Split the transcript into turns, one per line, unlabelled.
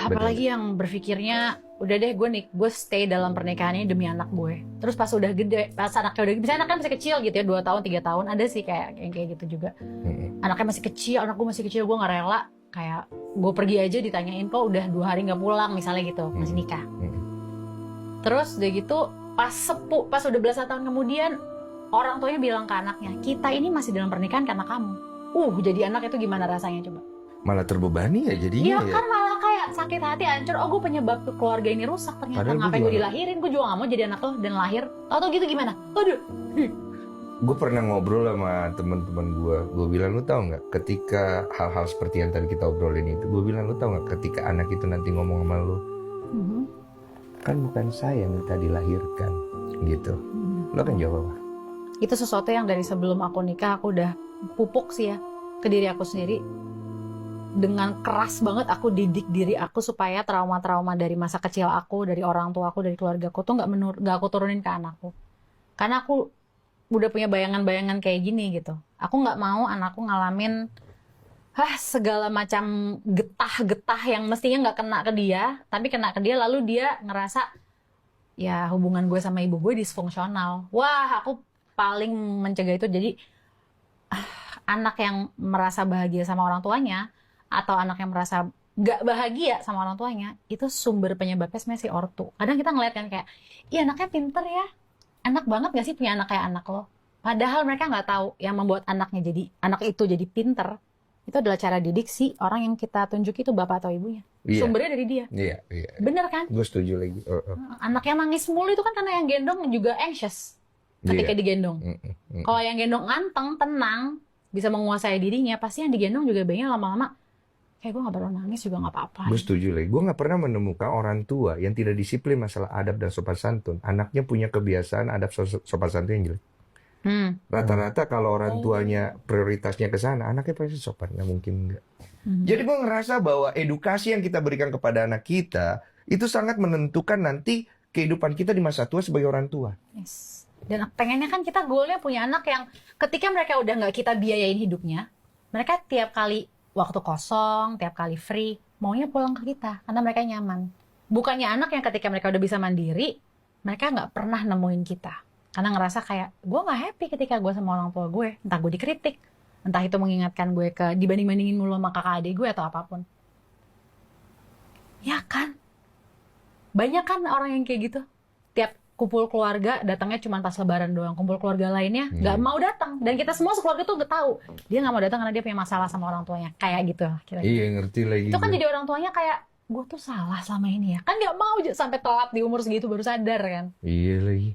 Apalagi yang berpikirnya udah deh gue stay dalam pernikahan ini demi anak gue. Terus pas udah gede, pas anaknya udah gede, misalnya anaknya masih kecil gitu ya, 2 tahun, 3 tahun, ada sih kayak gitu juga. Anaknya masih kecil, anak gue masih kecil, gue gak rela. Kayak gue pergi aja ditanyain kok udah 2 hari gak pulang misalnya gitu, masih nikah. Terus udah gitu, pas udah belasan tahun kemudian, orang tuanya bilang ke anaknya, kita ini masih dalam pernikahan karena kamu. Jadi anak itu gimana rasanya coba?
Malah terbebani ya jadinya.
Iya kan, malah kayak sakit hati, hancur. Gue penyebab keluarga ini rusak ternyata.
Padahal
ngapain gue dilahirin? Gue juga gak mau jadi anak lo dan lahir. Tau gitu gimana? Aduh.
Gue pernah ngobrol sama teman-teman gue bilang, lu tahu nggak, ketika hal-hal seperti yang tadi kita obrolin itu, gue bilang, lu tahu nggak, ketika anak itu nanti ngomong sama lu, kan bukan saya yang minta dilahirkan, gitu. Lo kan jawab apa?
Itu sesuatu yang dari sebelum aku nikah aku udah pupuk sih ya ke diri aku sendiri. Dengan keras banget aku didik diri aku supaya trauma-trauma dari masa kecil aku, dari orang tua aku, dari keluarga aku tuh nggak aku turunin ke anakku. Karena aku udah punya bayangan-bayangan kayak gini gitu. Aku nggak mau anakku ngalamin segala macam getah-getah yang mestinya nggak kena ke dia, tapi kena ke dia, lalu dia ngerasa ya hubungan gue sama ibu gue disfungsional. Wah, aku paling mencegah itu. Jadi anak yang merasa bahagia sama orang tuanya atau anak yang merasa nggak bahagia sama orang tuanya, itu sumber penyebabnya sebenarnya si ortu. Kadang kita ngeliat kan kayak, iya anaknya pinter ya, enak banget gak sih punya anak kayak anak lo? Padahal mereka nggak tahu yang membuat anak itu jadi pinter itu adalah cara didik si orang yang kita tunjuk itu bapak atau ibunya. Sumbernya dari dia.
Iya.
Bener kan?
Gue setuju lagi.
Anak yang nangis mulu itu kan karena yang gendong juga anxious ketika digendong. Kalau yang gendong nganteng, tenang, bisa menguasai dirinya, pasti yang digendong juga bayinya lama-lama kayak gue gak perlu nangis juga gak apa-apa.
Gue setuju lagi. Gue gak pernah menemukan orang tua yang tidak disiplin masalah adab dan sopan santun. Anaknya punya kebiasaan adab sopan santun yang jelek. Rata-rata kalau orang tuanya prioritasnya ke sana, anaknya pasti sopan. Nggak mungkin enggak. Jadi gue ngerasa bahwa edukasi yang kita berikan kepada anak kita itu sangat menentukan nanti kehidupan kita di masa tua sebagai orang tua.
Yes. Dan pengennya kan kita goalnya punya anak yang ketika mereka udah nggak kita biayain hidupnya, mereka tiap kali waktu kosong, tiap kali free, maunya pulang ke kita karena mereka nyaman. Bukannya anak yang ketika mereka udah bisa mandiri, mereka nggak pernah nemuin kita karena ngerasa kayak gue nggak happy ketika gue sama orang tua gue, entah gue dikritik, entah itu mengingatkan gue ke dibanding-bandingin mulu sama kakak adik gue atau apapun. Ya kan, banyak kan orang yang kayak gitu. Tiap kumpul keluarga datangnya cuma pas lebaran doang, kumpul keluarga lainnya nggak mau datang, dan kita semua sekeluarga tuh udah tahu dia nggak mau datang karena dia punya masalah sama orang tuanya, kayak gitu kira-kira.
Iya, ngerti lagi.
Itu kan jadi orang tuanya kayak gue tuh salah selama ini ya, kan nggak mau sampai telat di umur segitu baru sadar kan.
Iya lagi.